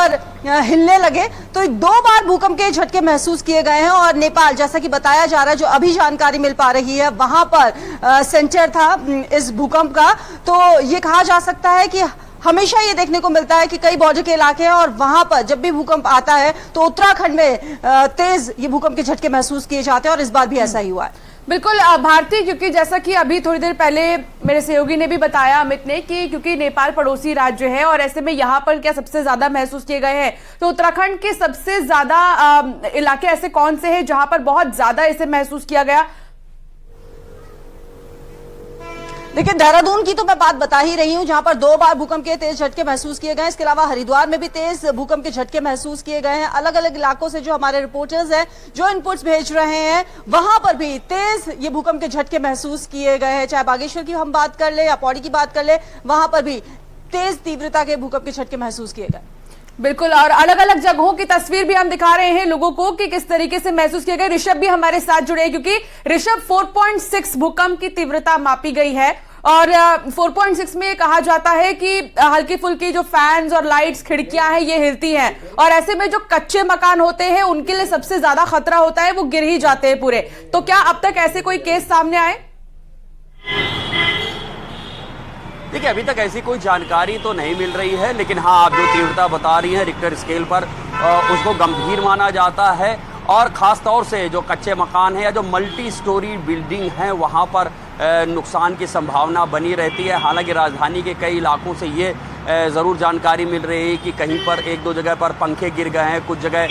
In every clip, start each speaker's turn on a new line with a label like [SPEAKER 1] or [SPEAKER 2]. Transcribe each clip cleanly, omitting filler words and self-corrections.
[SPEAKER 1] पर हिलने लगे। तो 2 बार भूकंप के झटके महसूस किए गए हैं और नेपाल, जैसा कि बताया जा रहा है, जो अभी जानकारी मिल पा रही है, वहां पर सेंटर था इस भूकंप का। तो ये कहा जा सकता है कि हमेशा ये देखने को मिलता है कि कई बॉर्डर के इलाके हैं और वहां पर जब भी भूकंप आता है तो उत्तराखंड में तेज ये भूकंप के झटके महसूस किए जाते हैं और इस बार भी ऐसा ही हुआ है।
[SPEAKER 2] बिल्कुल भारती, क्योंकि जैसा कि अभी थोड़ी देर पहले मेरे सहयोगी ने भी बताया, अमित ने, कि क्योंकि नेपाल पड़ोसी राज्य है और ऐसे में यहाँ पर क्या सबसे ज्यादा महसूस किए गए हैं, तो उत्तराखंड के सबसे ज्यादा इलाके ऐसे कौन से हैं जहां पर बहुत ज्यादा इसे महसूस किया गया?
[SPEAKER 1] देखिए, देहरादून की तो मैं बात बता ही रही हूं, जहां पर 2 बार भूकंप के तेज झटके महसूस किए गए। इसके अलावा हरिद्वार में भी तेज भूकंप के झटके महसूस किए गए हैं। अलग अलग इलाकों से जो हमारे रिपोर्टर्स हैं, जो इनपुट्स भेज रहे हैं, वहां पर भी तेज ये भूकंप के झटके महसूस किए गए हैं। चाहे बागेश्वर की हम बात कर ले या पौड़ी की बात कर ले, वहां पर भी तेज तीव्रता के भूकंप के झटके महसूस किए गए।
[SPEAKER 2] बिल्कुल, और अलग अलग जगहों की तस्वीर भी हम दिखा रहे हैं लोगों को कि किस तरीके से महसूस किया गया। ऋषभ भी हमारे साथ जुड़े हैं, क्योंकि ऋषभ 4.6 भूकंप की तीव्रता मापी गई है और 4.6 में कहा जाता है कि हल्की फुल्की जो फैंस और लाइट्स, खिड़कियां हैं, ये हिलती हैं और ऐसे में जो कच्चे मकान होते हैं उनके लिए सबसे ज्यादा खतरा होता है, वो गिर ही जाते हैं पूरे। तो क्या अब तक ऐसे कोई केस सामने आए?
[SPEAKER 3] देखिए, अभी तक ऐसी कोई जानकारी तो नहीं मिल रही है, लेकिन हाँ, आप जो तीव्रता बता रही हैं रिक्टर स्केल पर, उसको गंभीर माना जाता है। और ख़ास तौर से जो कच्चे मकान हैं या जो मल्टी स्टोरी बिल्डिंग हैं, वहाँ पर नुकसान की संभावना बनी रहती है। हालांकि राजधानी के कई इलाकों से ये ज़रूर जानकारी मिल रही है कि कहीं पर 1-2 जगह पर पंखे गिर गए हैं, कुछ जगह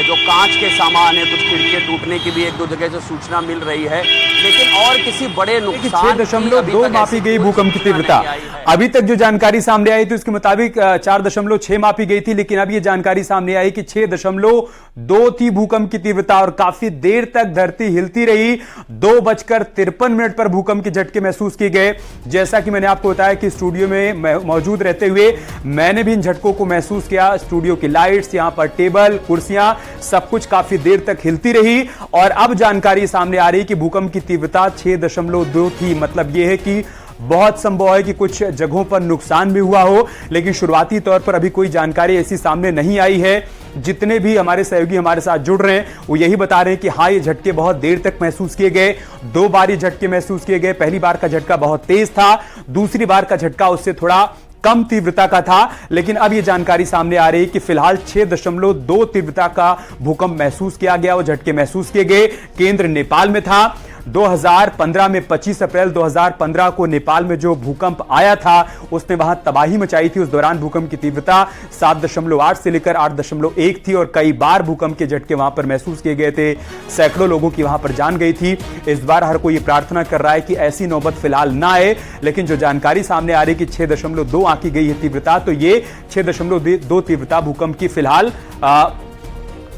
[SPEAKER 3] जो कांच के सामान है, कुछ खिड़कियाँ टूटने की भी 1-2 जगह से सूचना मिल रही है, लेकिन और किसी बड़े नुकसान
[SPEAKER 4] 6.2 मापी गई भूकंप की तीव्रता। अभी तक जो जानकारी सामने आई थी उसके मुताबिक 4.6 मापी गई थी, लेकिन अब ये जानकारी सामने आई कि 6.2 थी भूकंप की तीव्रता और काफी देर तक धरती हिलती रही। 2:53 पर भूकंप के झटके महसूस किए गए। जैसा कि मैंने आपको बताया कि स्टूडियो में मौजूद रहते हुए मैंने भी इन झटकों को महसूस किया। स्टूडियो की लाइट्स, यहां पर टेबल, कुर्सियां, सब कुछ काफी देर तक हिलती रही और अब जानकारी सामने आ रही कि भूकंप की तीव्रता 6.2 थी। मतलब यह है कि बहुत संभव है कि कुछ जगहों पर नुकसान भी हुआ हो, लेकिन शुरुआती तौर पर अभी कोई जानकारी ऐसी सामने नहीं आई है। जितने भी हमारे सहयोगी हमारे साथ जुड़ रहे हैं वो यही बता रहे हैं कि हाँ, ये झटके बहुत देर तक महसूस किए गए। 2 बार ये झटके महसूस किए गए। पहली बार का झटका बहुत तेज था, दूसरी बार का झटका उससे थोड़ा कम तीव्रता का था, लेकिन अब यह जानकारी सामने आ रही है कि फिलहाल 6.2 तीव्रता का भूकंप महसूस किया गया। वो झटके महसूस किए गए। केंद्र नेपाल में था। 2015 में 25 अप्रैल 2015 को नेपाल में जो भूकंप आया था उसने वहां तबाही मचाई थी। उस दौरान भूकंप की तीव्रता 7.8 से लेकर 8.1 थी और कई बार भूकंप के झटके वहां पर महसूस किए गए थे। सैकड़ों लोगों की वहां पर जान गई थी। इस बार हर कोई प्रार्थना कर रहा है कि ऐसी नौबत फिलहाल ना आए, लेकिन जो जानकारी सामने आ रही है कि 6.2 आंकी गई है तीव्रता, तो ये 6.2 तीव्रता भूकंप की फिलहाल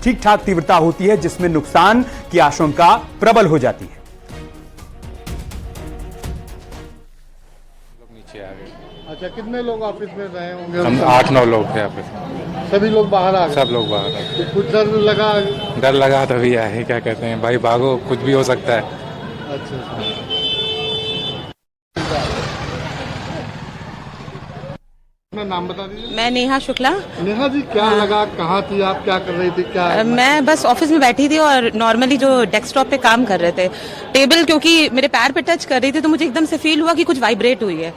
[SPEAKER 4] ठीक ठाक तीव्रता होती है, जिसमें नुकसान की आशंका प्रबल हो जाती है।
[SPEAKER 5] अच्छा, कितने लोग ऑफिस में रहे होंगे?
[SPEAKER 6] हम 8-9 लोग थे ऑफिस।
[SPEAKER 5] सभी लोग बाहर आ गए?
[SPEAKER 6] सब लोग बाहर आ गए।
[SPEAKER 5] कुछ डर लगा?
[SPEAKER 6] डर लगा तभी आए, क्या कहते हैं भाई, भागो, कुछ भी हो सकता है।
[SPEAKER 5] अच्छा, अपना नाम बता दीजिए।
[SPEAKER 7] मैं नेहा शुक्ला।
[SPEAKER 5] नेहा जी, क्या लगा? कहाँ थी आप? क्या कर रही थी? क्या?
[SPEAKER 7] मैं बस ऑफिस में बैठी थी और नॉर्मली जो डेस्कटॉप पे काम कर रहे थे, टेबल क्योंकि मेरे पैर पे टच कर रही थी तो मुझे एकदम से फील हुआ कि कुछ वाइब्रेट हुई है।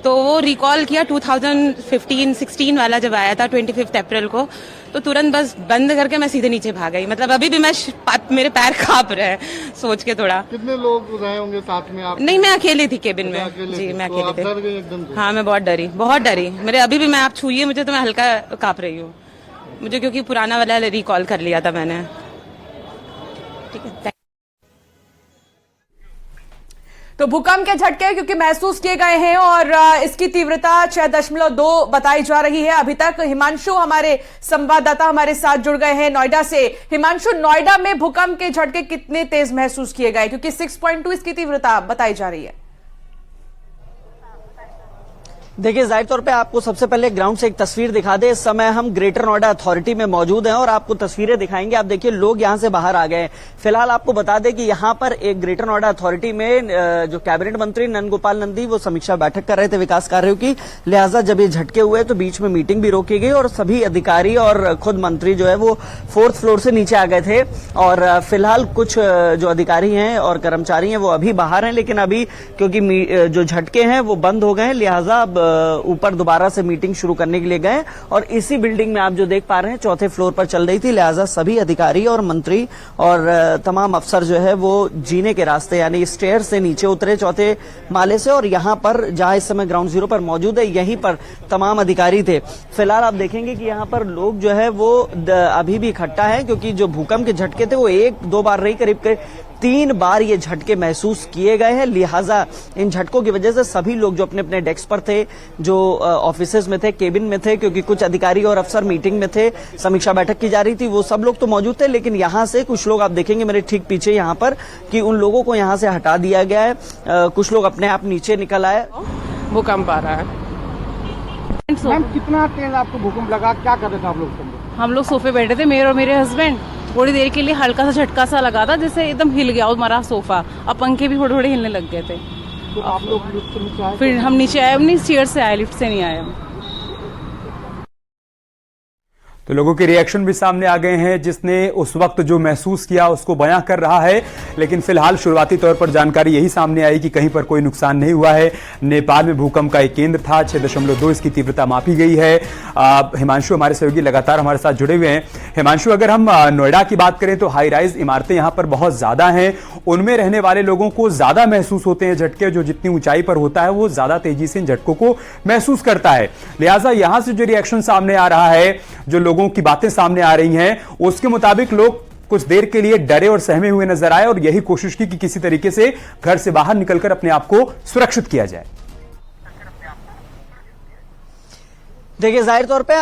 [SPEAKER 7] तो वो रिकॉल किया 2015-16 वाला जब आया था 25 अप्रैल को, तो तुरंत बस बंद करके मैं सीधे नीचे भाग गई। मतलब अभी भी मेरे पैर कांप रहे हैं सोच के थोड़ा।
[SPEAKER 5] कितने लोग रहे होंगे साथ में आप?
[SPEAKER 7] नहीं, मैं अकेली थी केबिन में। जी, मैं अकेली थी।
[SPEAKER 5] डर गई एकदम?
[SPEAKER 7] हाँ, मैं बहुत डरी। मेरे अभी भी, मैं आप छूइए मुझे तो मैं हल्का कांप रही हूँ मुझे, क्योंकि पुराना वाला रिकॉल कर लिया था मैंने। ठीक है।
[SPEAKER 2] तो भूकंप के झटके क्योंकि महसूस किए गए हैं और इसकी तीव्रता 6.2 बताई जा रही है। अभी तक हिमांशु हमारे संवाददाता हमारे साथ जुड़ गए हैं नोएडा से। हिमांशु, नोएडा में भूकंप के झटके कितने तेज महसूस किए गए, क्योंकि 6.2 इसकी तीव्रता बताई जा रही है?
[SPEAKER 8] देखिए, जाहिर तौर पे आपको सबसे पहले ग्राउंड से एक तस्वीर दिखा दे। इस समय हम ग्रेटर नोएडा अथॉरिटी में मौजूद हैं और आपको तस्वीरें दिखाएंगे। आप देखिए, लोग यहां से बाहर आ गए हैं। फिलहाल आपको बता दें कि यहां पर एक ग्रेटर नोएडा अथॉरिटी में जो कैबिनेट मंत्री नंद गोपाल नंदी वो समीक्षा बैठक कर रहे थे विकास कार्यों की। लिहाजा जब ये झटके हुए तो बीच में मीटिंग भी रोकी गई और सभी अधिकारी और खुद मंत्री जो है वो 4th फ्लोर से नीचे आ गए थे। और फिलहाल कुछ जो अधिकारी हैं और कर्मचारी हैं वो अभी बाहर हैं, लेकिन अभी क्योंकि जो झटके हैं वो बंद हो गए हैं, लिहाजा ऊपर दोबारा से मीटिंग शुरू करने के लिए गए। और इसी बिल्डिंग में आप जो देख पा रहे हैं 4थे फ्लोर पर चल रही थी, लिहाजा सभी अधिकारी और मंत्री और तमाम अफसर जो है वो जीने के रास्ते यानी स्टेयर से नीचे उतरे 4थे माले से। और यहां पर जहां इस समय ग्राउंड जीरो पर मौजूद है, यहीं पर तमाम अधिकारी थे। फिलहाल आप देखेंगे कि यहां पर लोग जो है वो अभी भी इकट्ठा है, क्योंकि जो भूकंप के झटके थे वो 1-2 बार नहीं, करीब 3 बार ये झटके महसूस किए गए हैं। लिहाजा इन झटकों की वजह से सभी लोग जो अपने अपने डेस्क पर थे, जो ऑफिसेज में थे, केबिन में थे, क्योंकि कुछ अधिकारी और अफसर मीटिंग में थे, समीक्षा बैठक की जा रही थी, वो सब लोग तो मौजूद थे। लेकिन यहां से कुछ लोग आप देखेंगे मेरे ठीक पीछे यहां पर कि उन लोगों को यहां से हटा दिया गया है। कुछ लोग अपने आप नीचे निकल आए।
[SPEAKER 9] भूकंप आ रहा है।
[SPEAKER 5] मैम, कितना तेज आपको भूकंप लगा? क्या कर रहे थे आप लोग?
[SPEAKER 9] हम लोग सोफे बैठे थे, मेरे और मेरे हस्बैंड। थोड़ी देर के लिए हल्का सा झटका सा लगा था, जैसे एकदम हिल गया हमारा सोफा। अब पंखे भी थोड़े थोड़े हिलने लग गए थे।
[SPEAKER 5] तो आप लोग लिफ्ट से नीचे आए?
[SPEAKER 9] फिर हम नीचे आए, अपनी चेयर से आए, लिफ्ट से नहीं आए हम।
[SPEAKER 4] तो लोगों के रिएक्शन भी सामने आ गए हैं। जिसने उस वक्त जो महसूस किया उसको बयां कर रहा है, लेकिन फिलहाल शुरुआती तौर पर जानकारी यही सामने आई कि कहीं पर कोई नुकसान नहीं हुआ है। नेपाल में भूकंप का एक केंद्र था, 6.2 इसकी तीव्रता मापी गई है। हिमांशु हमारे सहयोगी लगातार हमारे साथ जुड़े हुए हैं। हिमांशु, अगर हम नोएडा की बात करें तो हाई राइज इमारतें यहां पर बहुत ज्यादा हैं, उनमें रहने वाले लोगों को ज्यादा महसूस होते हैं झटके। जो जितनी ऊंचाई पर होता है वो ज्यादा तेजी से इन झटकों को महसूस करता है। लिहाजा यहां से जो रिएक्शन सामने आ रहा है, जो लोगों की बातें सामने आ रही हैं, उसके मुताबिक लोग कुछ देर के लिए डरे और सहमे हुए नजर आए और यही कोशिश की कि किसी तरीके से घर से बाहर निकलकर अपने आप को सुरक्षित किया जाए।
[SPEAKER 8] देखिए, जाहिर तौर पे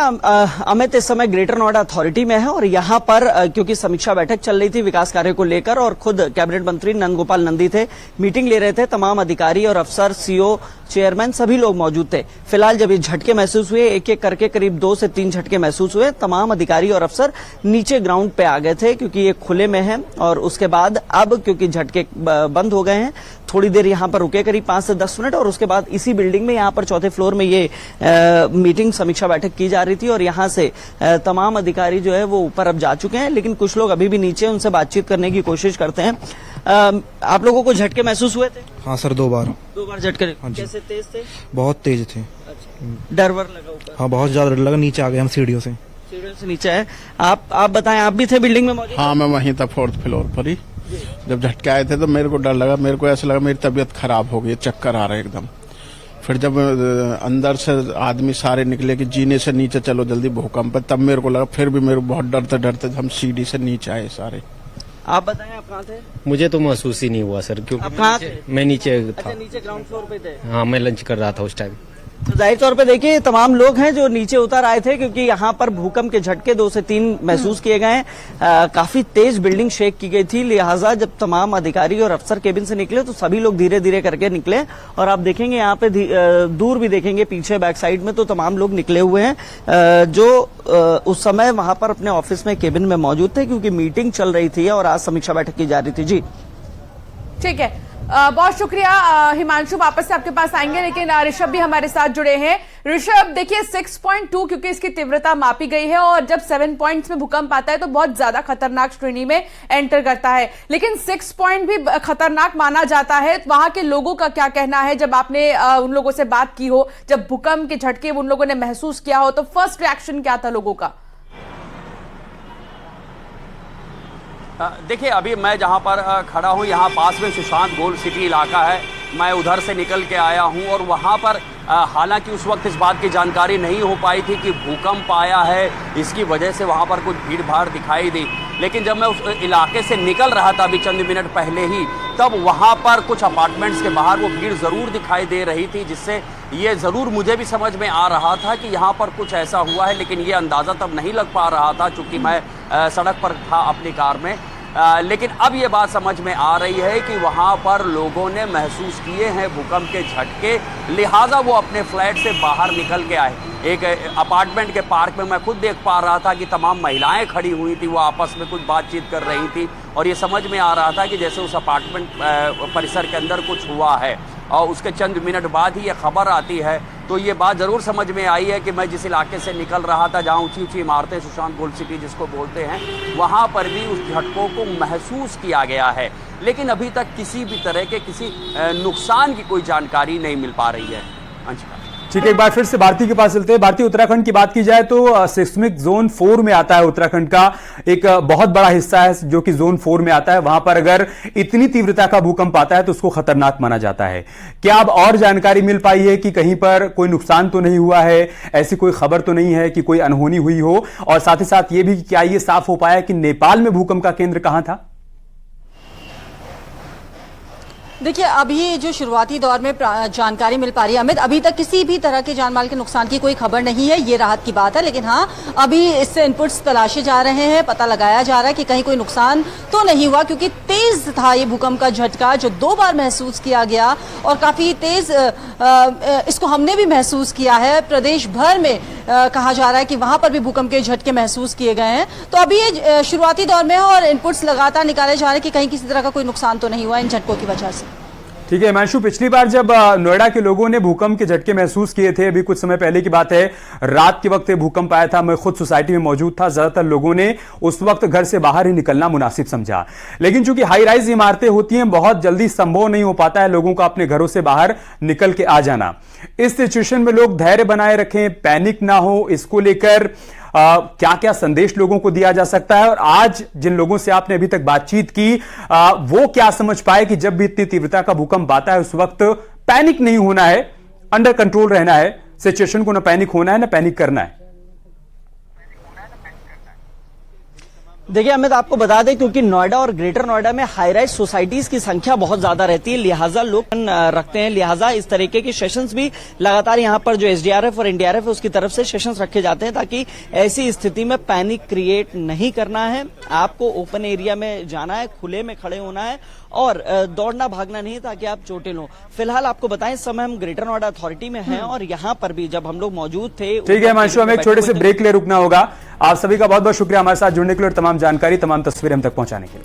[SPEAKER 8] अमित इस समय ग्रेटर नोएडा अथॉरिटी में है और यहाँ पर क्योंकि समीक्षा बैठक चल रही थी विकास कार्य को लेकर और खुद कैबिनेट मंत्री नंद गोपाल नंदी थे, मीटिंग ले रहे थे। तमाम अधिकारी और अफसर, सीओ, चेयरमैन सभी लोग मौजूद थे। फिलहाल जब ये झटके महसूस हुए, एक एक करके करीब 2 से 3 झटके महसूस हुए, तमाम अधिकारी और अफसर नीचे ग्राउंड पे आ गए थे क्योंकि ये खुले में है। और उसके बाद अब क्योंकि झटके बंद हो गए हैं, थोड़ी देर यहाँ पर रुके करीब 5 से 10 मिनट और उसके बाद इसी बिल्डिंग में यहाँ पर 4थे फ्लोर में ये मीटिंग समीक्षा बैठक की जा रही थी। और यहाँ से तमाम अधिकारी जो है वो ऊपर अब जा चुके हैं, लेकिन कुछ लोग अभी भी नीचे, उनसे बातचीत करने की कोशिश करते हैं। आप लोगों को झटके महसूस हुए थे?
[SPEAKER 10] हाँ सर, 2 बार।
[SPEAKER 8] 2 बार झटके?
[SPEAKER 10] हाँ,
[SPEAKER 8] कैसे तेज थे?
[SPEAKER 10] बहुत तेज थे।
[SPEAKER 8] अच्छा। डर वर लगा ऊपर?
[SPEAKER 10] हाँ, बहुत ज्यादा डर लगा। नीचे आ गए हम सीढ़ियों से।
[SPEAKER 8] सीढ़ियों से नीचे आए। आप बताएं, आप भी थे बिल्डिंग में मौजूद?
[SPEAKER 11] हाँ, मैं वहीं था 4th फ्लोर पर ही। जब झटके आए थे तो मेरे को डर लगा, मेरे को ऐसा लगा मेरी तबीयत खराब हो गई, चक्कर आ रहा है एकदम। फिर जब अंदर से आदमी सारे निकले कि जीने से नीचे चलो जल्दी भूकंप है, तब मेरे को लगा, फिर भी मेरे को बहुत डरते डरते हम सीढ़ी से नीचे आए सारे।
[SPEAKER 8] आप बताएं, आप कहाँ थे?
[SPEAKER 12] मुझे तो महसूस ही नहीं हुआ सर, क्योंकि
[SPEAKER 8] आप कहाँ थे?
[SPEAKER 12] मैं नीचे था।
[SPEAKER 8] अच्छा, नीचे ग्राउंड फ्लोर पे थे?
[SPEAKER 12] हाँ, मैं लंच कर रहा था उस टाइम।
[SPEAKER 8] तो जाहिर तौर पे देखिए, तमाम लोग हैं जो नीचे उतर आए थे क्योंकि यहाँ पर भूकंप के झटके 2 से 3 महसूस किए गए हैं। काफी तेज बिल्डिंग शेक की गई थी, लिहाजा जब तमाम अधिकारी और अफसर केबिन से निकले तो सभी लोग धीरे धीरे करके निकले। और आप देखेंगे यहाँ पे दूर भी देखेंगे पीछे बैक साइड में तो तमाम लोग निकले हुए हैं जो उस समय वहां पर अपने ऑफिस में केबिन में मौजूद थे क्योंकि मीटिंग चल रही थी और आज समीक्षा बैठक की जा रही थी। जी
[SPEAKER 2] ठीक है, बहुत शुक्रिया हिमांशु। वापस से आपके पास आएंगे, लेकिन ऋषभ भी हमारे साथ जुड़े हैं। ऋषभ, देखिए 6.2 क्योंकि इसकी तीव्रता मापी गई है और जब 7 पॉइंट्स में भूकंप आता है तो बहुत ज्यादा खतरनाक श्रेणी में एंटर करता है, लेकिन 6 पॉइंट भी खतरनाक माना जाता है। वहां के लोगों का क्या कहना है जब आपने उन लोगों से बात की हो, जब भूकंप के झटके उन लोगों ने महसूस किया हो, तो फर्स्ट रिएक्शन क्या था लोगों का?
[SPEAKER 3] देखिए, अभी मैं जहां पर खड़ा हूं, यहां पास में सुशांत गोल्ड सिटी इलाका है। मैं उधर से निकल के आया हूं और वहां पर हालांकि उस वक्त इस बात की जानकारी नहीं हो पाई थी कि भूकंप आया है, इसकी वजह से वहां पर कुछ भीड़ भाड़ दिखाई दी। लेकिन जब मैं उस इलाके से निकल रहा था अभी चंद मिनट पहले ही, तब वहां पर कुछ अपार्टमेंट्स के बाहर वो भीड़ जरूर दिखाई दे रही थी, जिससे ये जरूर मुझे भी समझ में आ रहा था कि यहाँ पर कुछ ऐसा हुआ है। लेकिन ये अंदाजा तब नहीं लग पा रहा था चूंकि मैं सड़क पर था अपनी कार में। लेकिन अब ये बात समझ में आ रही है कि वहां पर लोगों ने महसूस किए हैं भूकंप के झटके, लिहाजा वो अपने फ्लैट से बाहर निकल के आए। एक अपार्टमेंट के पार्क में मैं खुद देख पा रहा था कि तमाम महिलाएं खड़ी हुई थी, वो आपस में कुछ बातचीत कर रही थी और ये समझ में आ रहा था कि जैसे उस अपार्टमेंट परिसर के अंदर कुछ हुआ है। और उसके चंद मिनट बाद ही ये खबर आती है, तो ये बात ज़रूर समझ में आई है कि मैं जिस इलाके से निकल रहा था, जहाँ ऊंची ऊंची इमारतें, सुशांत गोल्ड सिटी जिसको बोलते हैं, वहाँ पर भी उस झटकों को महसूस किया गया है। लेकिन अभी तक किसी भी तरह के किसी नुकसान की कोई जानकारी नहीं मिल पा रही है। अंशिका,
[SPEAKER 4] ठीक है, एक बार फिर से भारती के पास चलते हैं। भारती, उत्तराखंड की बात की जाए तो सिस्मिक जोन 4 में आता है उत्तराखंड का एक बहुत बड़ा हिस्सा है जो कि जोन 4 में आता है। वहां पर अगर इतनी तीव्रता का भूकंप आता है तो उसको खतरनाक माना जाता है। क्या अब और जानकारी मिल पाई है कि कहीं पर कोई नुकसान तो नहीं हुआ है, ऐसी कोई खबर तो नहीं है कि कोई अनहोनी हुई हो? और साथ ही साथ ये भी क्या ये साफ हो पाया कि नेपाल में भूकंप का केंद्र कहां था?
[SPEAKER 1] देखिए, अभी जो शुरुआती दौर में जानकारी मिल पा रही है अमित, अभी तक किसी भी तरह के जान माल के नुकसान की कोई खबर नहीं है, ये राहत की बात है। लेकिन हाँ, अभी इससे इनपुट्स तलाशे जा रहे हैं, पता लगाया जा रहा है कि कहीं कोई नुकसान तो नहीं हुआ, क्योंकि तेज था ये भूकंप का झटका जो 2 बार महसूस किया गया और काफी तेज इसको हमने भी महसूस किया है। प्रदेश भर में कहा जा रहा है कि वहां पर भी भूकंप के झटके महसूस किए गए हैं। तो अभी ये शुरुआती दौर में है और इनपुट्स लगातार निकाले जा रहे हैं कि कहीं किसी तरह का कोई नुकसान तो नहीं हुआ इन झटकों की वजह से।
[SPEAKER 4] ठीक है हिमांशु, पिछली बार जब नोएडा के लोगों ने भूकंप के झटके महसूस किए थे, अभी कुछ समय पहले की बात है, रात के वक्त भूकंप आया था, मैं खुद सोसाइटी में मौजूद था, ज्यादातर लोगों ने उस वक्त घर से बाहर ही निकलना मुनासिब समझा। लेकिन चूंकि हाई राइज इमारतें होती हैं, बहुत जल्दी संभव नहीं हो पाता है लोगों का अपने घरों से बाहर निकल के आ जाना। इस सिचुएशन में लोग धैर्य बनाए रखें, पैनिक ना हो, इसको लेकर क्या क्या संदेश लोगों को दिया जा सकता है? और आज जिन लोगों से आपने अभी तक बातचीत की, वो क्या समझ पाए कि जब भी इतनी तीव्रता का भूकंप आता है उस वक्त पैनिक नहीं होना है, अंडर कंट्रोल रहना है सिचुएशन को, ना पैनिक होना है ना पैनिक करना है?
[SPEAKER 8] देखिए अमित, आपको बता दें क्योंकि नोएडा और ग्रेटर नोएडा में हाई राइज सोसाइटीज की संख्या बहुत ज्यादा रहती है, लिहाजा लोग रखते हैं, लिहाजा इस तरीके के सेशंस भी लगातार यहाँ पर जो एसडीआरएफ और एनडीआरएफ है उसकी तरफ से सेशंस रखे जाते हैं, ताकि ऐसी स्थिति में पैनिक क्रिएट नहीं करना है। आपको ओपन एरिया में जाना है, खुले में खड़े होना है और दौड़ना भागना नहीं, ताकि आप चोटें लो। फिलहाल आपको बताएं, इस समय हम ग्रेटर नोएडा अथॉरिटी में हैं और यहाँ पर भी जब हम लोग मौजूद थे।
[SPEAKER 4] ठीक है हिमांशु, हमें एक छोटे से ब्रेक ले रुकना होगा। आप सभी का बहुत बहुत शुक्रिया हमारे साथ जुड़ने के लिए और तमाम जानकारी, तमाम तस्वीरें हम तक पहुंचाने के लिए।